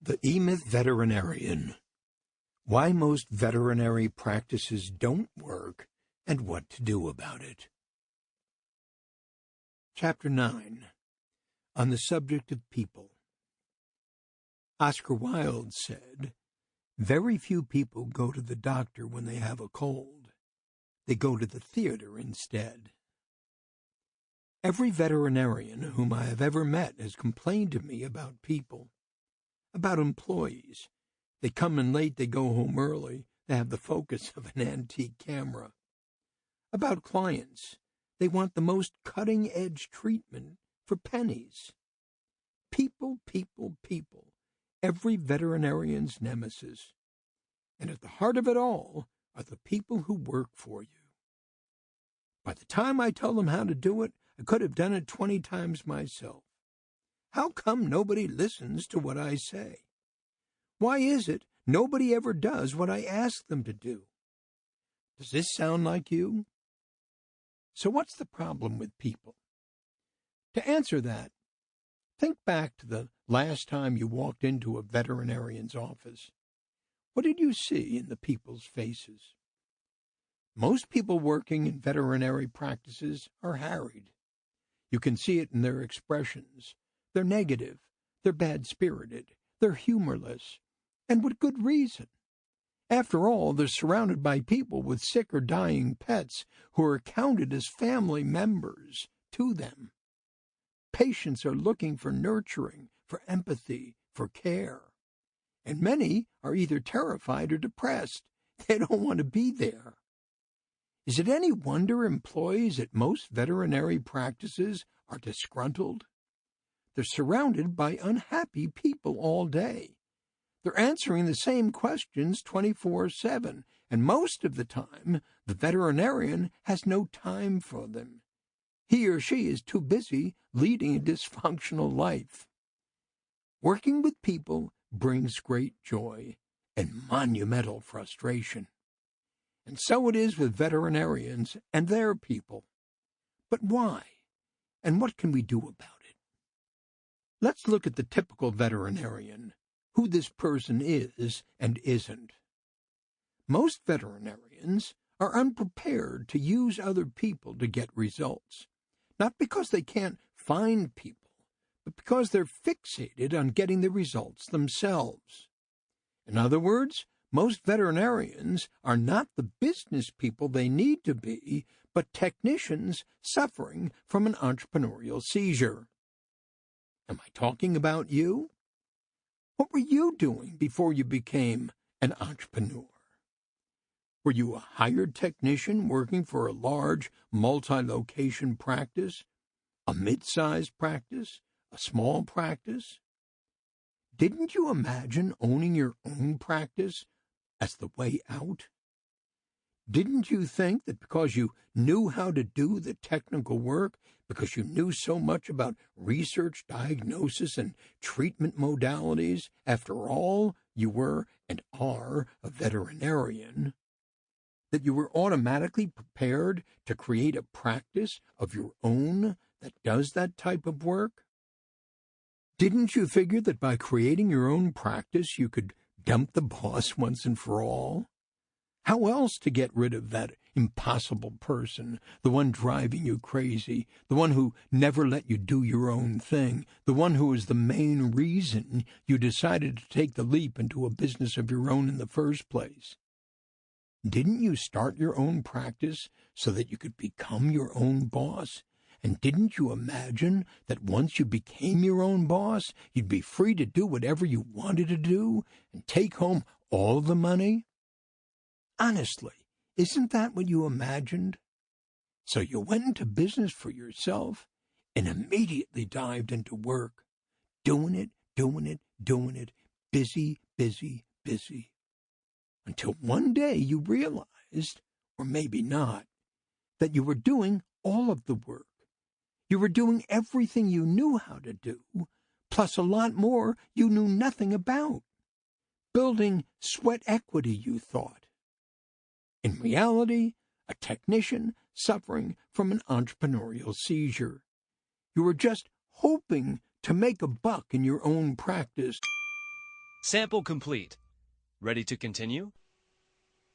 The E-Myth Veterinarian. Why most veterinary practices don't work and what to do about it. Chapter 9. On the subject of people. Oscar Wilde said, "Very few people go to the doctor when they have a cold. They go to the theater instead." Every veterinarian whom I have ever met has complained to me about people, about employees. They come in late, they go home early, they have the focus of an antique camera. About clients, they want the most cutting-edge treatment for pennies. People, people, people, every veterinarian's nemesis. And at the heart of it all are the people who work for you. By the time I tell them how to do it, I could have done it 20 times myself. How come nobody listens to what I say? Why is it nobody ever does what I ask them to do? Does this sound like you? So what's the problem with people? To answer that, think back to the last time you walked into a veterinarian's office. What did you see in the people's faces? Most people working in veterinary practices are harried. You can see it in their expressions. They're negative, they're bad-spirited, they're humorless, and with good reason. After all, they're surrounded by people with sick or dying pets who are counted as family members to them. Patients are looking for nurturing, for empathy, for care. And many are either terrified or depressed. They don't want to be there. Is it any wonder employees at most veterinary practices are disgruntled? They're surrounded by unhappy people all day. They're answering the same questions 24/7, and most of the time, the veterinarian has no time for them. He or she is too busy leading a dysfunctional life. Working with people brings great joy and monumental frustration. And so it is with veterinarians and their people. But why? And what can we do about it? Let's look at the typical veterinarian, who this person is and isn't. Most veterinarians are unprepared to use other people to get results, not because they can't find people, but because they're fixated on getting the results themselves. In other words, most veterinarians are not the business people they need to be, but technicians suffering from an entrepreneurial seizure. Am I talking about you? What were you doing before you became an entrepreneur? Were you a hired technician working for a large multi-location practice, a mid-sized practice, a small practice? Didn't you imagine owning your own practice as the way out? Didn't you think that because you knew how to do the technical work, because you knew so much about research, diagnosis, and treatment modalities, after all, you were and are a veterinarian, that you were automatically prepared to create a practice of your own that does that type of work? Didn't you figure that by creating your own practice you could dump the boss once and for all? How else to get rid of that impossible person, the one driving you crazy, the one who never let you do your own thing, the one who was the main reason you decided to take the leap into a business of your own in the first place? Didn't you start your own practice so that you could become your own boss? And didn't you imagine that once you became your own boss, you'd be free to do whatever you wanted to do and take home all the money? Honestly, isn't that what you imagined? So you went into business for yourself and immediately dived into work, doing it, busy, busy, busy. Until one day you realized, or maybe not, that you were doing all of the work. You were doing everything you knew how to do, plus a lot more you knew nothing about. Building sweat equity, you thought. In reality, a technician suffering from an entrepreneurial seizure. You were just hoping to make a buck in your own practice. Sample complete. Ready to continue?